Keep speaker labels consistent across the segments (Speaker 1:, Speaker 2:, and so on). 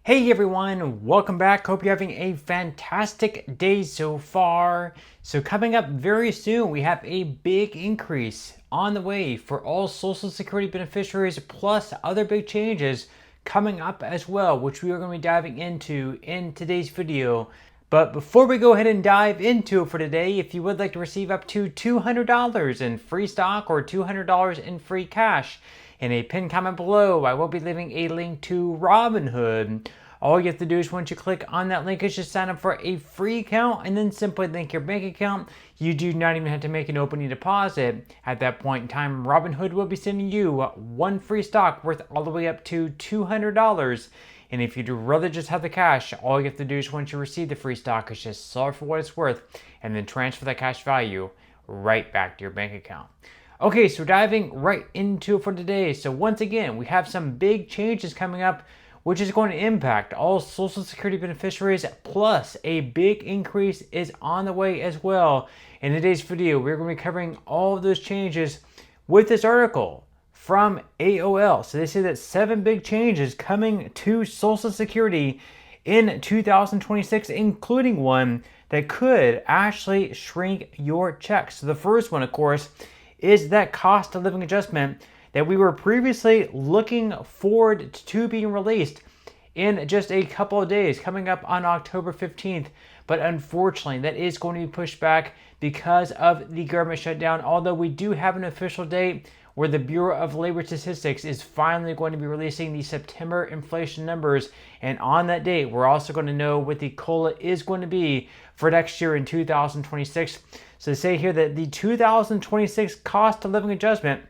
Speaker 1: Hey everyone, welcome back. Hope you're having a fantastic day so far. So coming up very soon, we have a big increase on the way for all Social Security beneficiaries, plus other big changes coming up as well, which we are going to be diving into in today's video. But before we go ahead and dive into it for today, if you would like to receive up to $200 in free stock or $200 in free cash, in a pinned comment below, I will be leaving a link to Robinhood. All you have to do is once you click on that link is just sign up for a free account and then simply link your bank account. You do not even have to make an opening deposit. At that point in time, Robinhood will be sending you one free stock worth all the way up to $200. And if you'd rather just have the cash, all you have to do is once you receive the free stock is just sell it for what it's worth and then transfer that cash value right back to your bank account. Okay, so diving right into it for today. So once again, we have some big changes coming up, which is going to impact all Social Security beneficiaries, plus a big increase is on the way as well. In today's video, we're going to be covering all of those changes with this article from AOL. So they say that 7 big changes coming to Social Security in 2026, including one that could actually shrink your check. So the first one, of course, is that cost of living adjustment that we were previously looking forward to being released in just a couple of days, coming up on October 15th. But unfortunately, that is going to be pushed back because of the government shutdown, although we do have an official date where the Bureau of Labor Statistics is finally going to be releasing the September inflation numbers. And on that date, we're also going to know what the COLA is going to be for next year in 2026. So they say here that the 2026 cost of living adjustment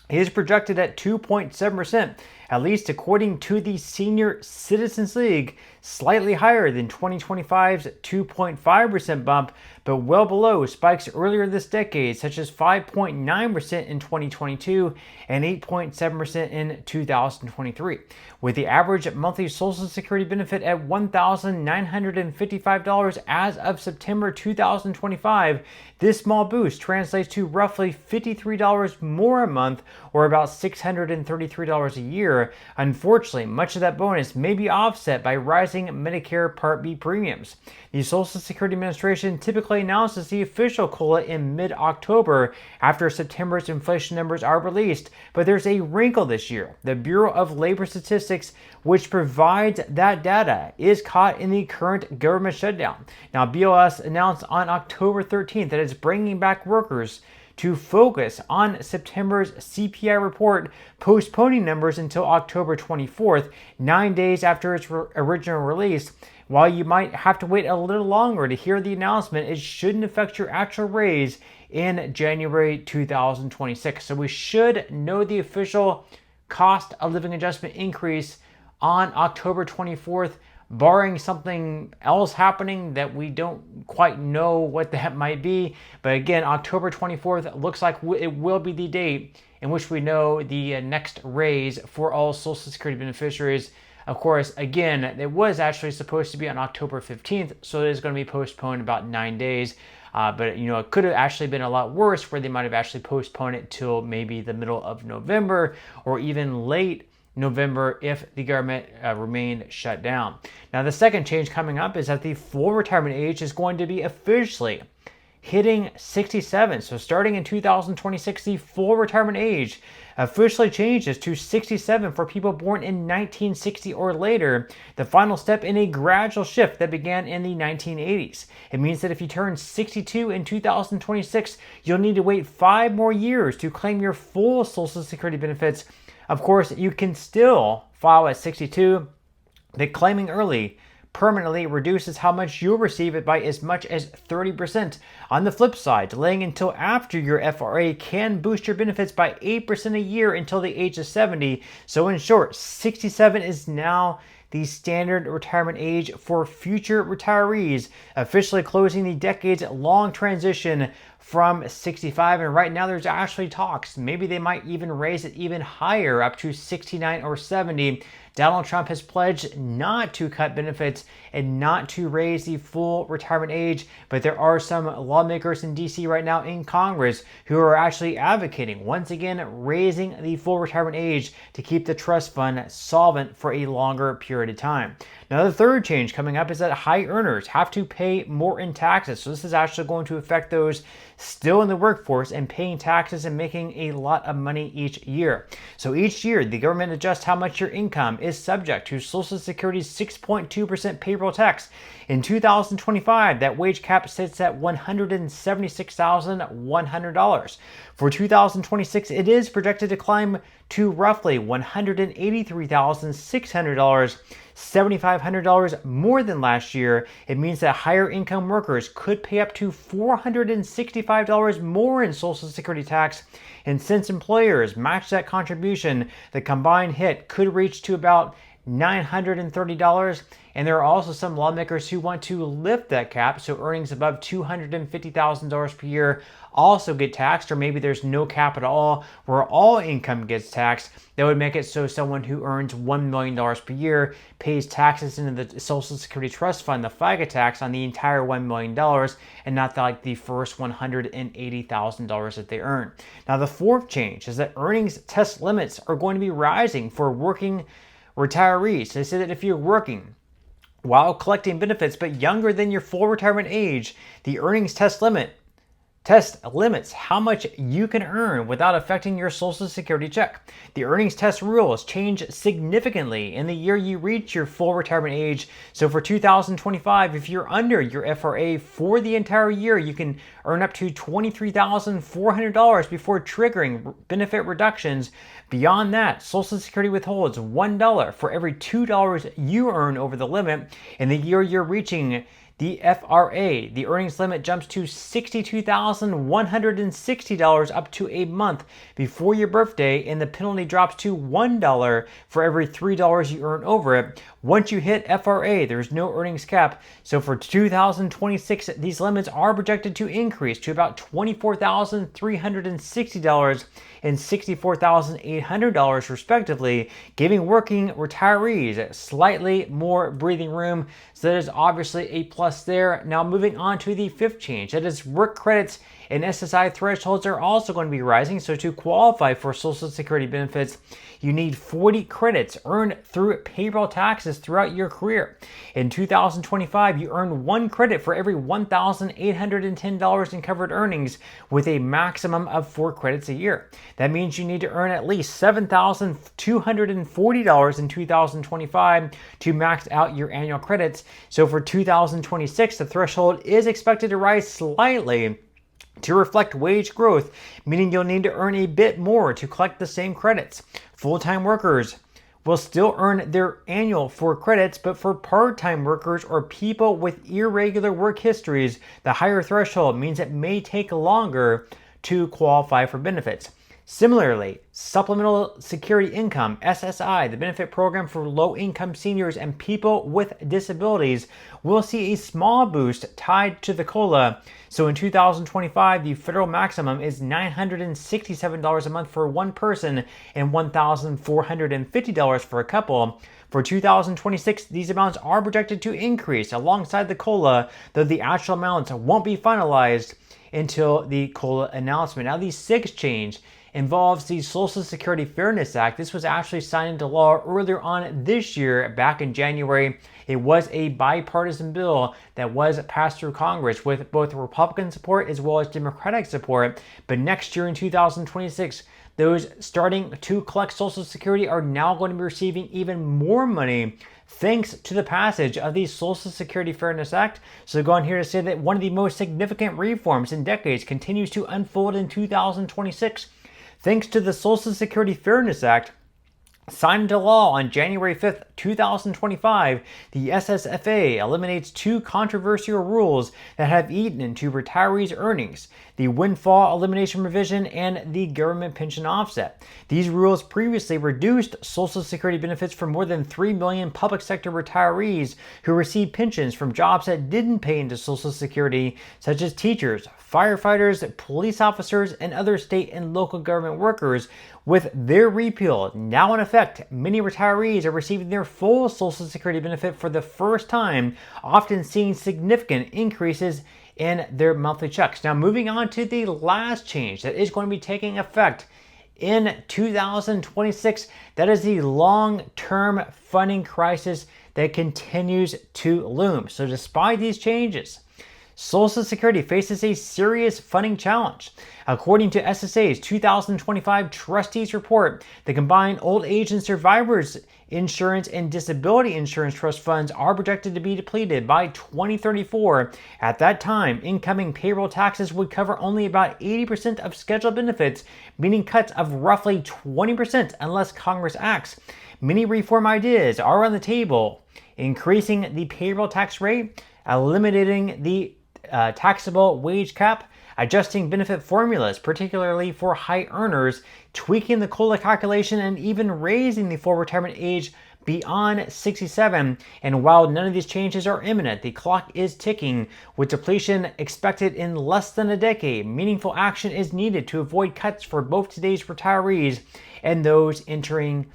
Speaker 1: is projected at 2.7%, at least according to the Senior Citizens League, slightly higher than 2025's 2.5% bump, but well below spikes earlier this decade, such as 5.9% in 2022 and 8.7% in 2023. With the average monthly Social Security benefit at $1,955 as of September 2025, this small boost translates to roughly $53 more a month, or about $633 a year. Unfortunately, much of that bonus may be offset by rising Medicare Part B premiums. The Social Security Administration typically announces the official COLA in mid-October after September's inflation numbers are released, but there's a wrinkle this year. The Bureau of Labor Statistics, which provides that data, is caught in the current government shutdown. Now, BLS announced on October 13th that it's bringing back workers to focus on September's CPI report, postponing numbers until October 24th, 9 days after its original release. While you might have to wait a little longer to hear the announcement, it shouldn't affect your actual raise in January 2026. So we should know the official cost of living adjustment increase on October 24th, barring something else happening that we don't quite know what that might be. But again, October 24th looks like it will be the date in which we know the next raise for all Social Security beneficiaries. Of course, again, it was actually supposed to be on October 15th, so it is going to be postponed about 9 days. But it could have actually been a lot worse, where they might have actually postponed it till maybe the middle of November or even late November if the government remained shut down. Now, the second change coming up is that the full retirement age is going to be officially hitting 67. So starting in 2026, the full retirement age officially changes to 67 for people born in 1960 or later, the final step in a gradual shift that began in the 1980s. It means that if you turn 62 in 2026, you'll need to wait 5 more years to claim your full Social Security benefits. Of course, you can still file at 62, but claiming early permanently reduces how much you'll receive it by as much as 30%. On the flip side, delaying until after your FRA can boost your benefits by 8% a year until the age of 70. So in short, 67 is now the standard retirement age for future retirees, officially closing the decades-long transition from 65, and right now there's actually talks. Maybe they might even raise it even higher, up to 69 or 70. Donald Trump has pledged not to cut benefits and not to raise the full retirement age, but there are some lawmakers in DC right now in Congress who are actually advocating, once again, raising the full retirement age to keep the trust fund solvent for a longer period of time. Now, the third change coming up is that high earners have to pay more in taxes. So this is actually going to affect those still in the workforce and paying taxes and making a lot of money each year. So each year, the government adjusts how much your income is subject to Social Security's 6.2% payroll tax. In 2025, that wage cap sits at $176,100. For 2026, it is projected to climb to roughly $183,600, $7,500 more than last year. It means that higher income workers could pay up to $465 more in Social Security tax. And since employers match that contribution, the combined hit could reach to about $930. And there are also some lawmakers who want to lift that cap, so earnings above $250,000 per year also get taxed, or maybe there's no cap at all where all income gets taxed. That would make it so someone who earns $1 million per year pays taxes into the Social Security Trust Fund, the FICA tax, on the entire $1 million and not like the first $180,000 that they earn. Now, the fourth change is that earnings test limits are going to be rising for working retirees. They say that if you're working while collecting benefits but younger than your full retirement age, the earnings test limits how much you can earn without affecting your Social Security check. The earnings test rules change significantly in the year you reach your full retirement age. So for 2025, if you're under your FRA for the entire year, you can earn up to $23,400 before triggering benefit reductions. Beyond that, Social Security withholds $1 for every $2 you earn over the limit. In the year you're reaching the FRA, the earnings limit jumps to $62,160 up to a month before your birthday, and the penalty drops to $1 for every $3 you earn over it. Once you hit FRA, there's no earnings cap. So for 2026, these limits are projected to increase to about $24,360 and $64,800 respectively, giving working retirees slightly more breathing room. So that is obviously a plus there. Now moving on to the fifth change, that is work credits and SSI thresholds are also going to be rising. So to qualify for Social Security benefits, you need 40 credits earned through payroll taxes throughout your career. In 2025, you earn 1 credit for every $1,810 in covered earnings, with a maximum of 4 credits a year. That means you need to earn at least $7,240 in 2025 to max out your annual credits. So for 2026, the threshold is expected to rise slightly to reflect wage growth, meaning you'll need to earn a bit more to collect the same credits. Full-time workers will still earn their annual 4 credits, but for part-time workers or people with irregular work histories, the higher threshold means it may take longer to qualify for benefits. Similarly, Supplemental Security Income, SSI, the benefit program for low-income seniors and people with disabilities, will see a small boost tied to the COLA. So in 2025, the federal maximum is $967 a month for one person and $1,450 for a couple. For 2026, these amounts are projected to increase alongside the COLA, though the actual amounts won't be finalized until the COLA announcement. Now, the sixth change involves the Social Security Fairness Act. This was actually signed into law earlier on this year, back in January. It was a bipartisan bill that was passed through Congress with both Republican support as well as Democratic support. But next year in 2026, those starting to collect Social Security are now going to be receiving even more money thanks to the passage of the Social Security Fairness Act. So go on here to say that one of the most significant reforms in decades continues to unfold in 2026. Thanks to the Social Security Fairness Act, Signed into law on January 5th, 2025, the SSFA eliminates two controversial rules that have eaten into retirees' earnings: the windfall elimination provision and the government pension offset. These rules previously reduced Social Security benefits for more than 3 million public sector retirees who received pensions from jobs that didn't pay into Social Security, such as teachers, firefighters, police officers, and other state and local government workers. With their repeal now in effect, many retirees are receiving their full Social Security benefit for the first time, often seeing significant increases in their monthly checks. Now, moving on to the last change that is going to be taking effect in 2026, that is the long-term funding crisis that continues to loom. So despite these changes, Social Security faces a serious funding challenge. According to SSA's 2025 Trustees Report, the combined old age and survivors insurance and disability insurance trust funds are projected to be depleted by 2034. At that time, incoming payroll taxes would cover only about 80% of scheduled benefits, meaning cuts of roughly 20% unless Congress acts. Many reform ideas are on the table: increasing the payroll tax rate, eliminating the taxable wage cap, adjusting benefit formulas, particularly for high earners, tweaking the COLA calculation, and even raising the full retirement age beyond 67. And while none of these changes are imminent, the clock is ticking. With depletion expected in less than a decade, meaningful action is needed to avoid cuts for both today's retirees and those entering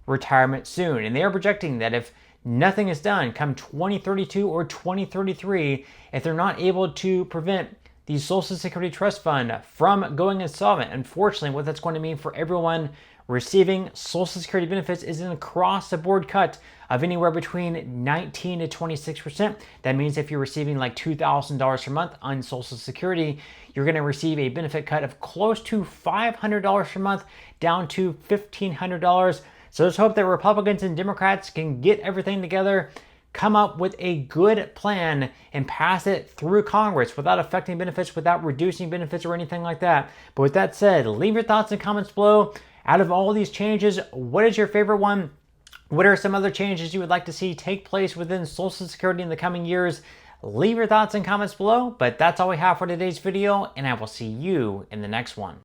Speaker 1: retirement soon. And they are projecting that if nothing is done come 2032 or 2033, if they're not able to prevent the Social Security Trust Fund from going insolvent, unfortunately, what that's going to mean for everyone receiving Social Security benefits is an across-the-board cut of anywhere between 19 to 26%. That means if you're receiving like $2,000 per month on Social Security, you're going to receive a benefit cut of close to $500 per month, down to $1,500. So let's hope that Republicans and Democrats can get everything together, come up with a good plan, and pass it through Congress without affecting benefits, without reducing benefits or anything like that. But with that said, leave your thoughts and comments below. Out of all these changes, what is your favorite one? What are some other changes you would like to see take place within Social Security in the coming years? Leave your thoughts and comments below. But that's all we have for today's video, and I will see you in the next one.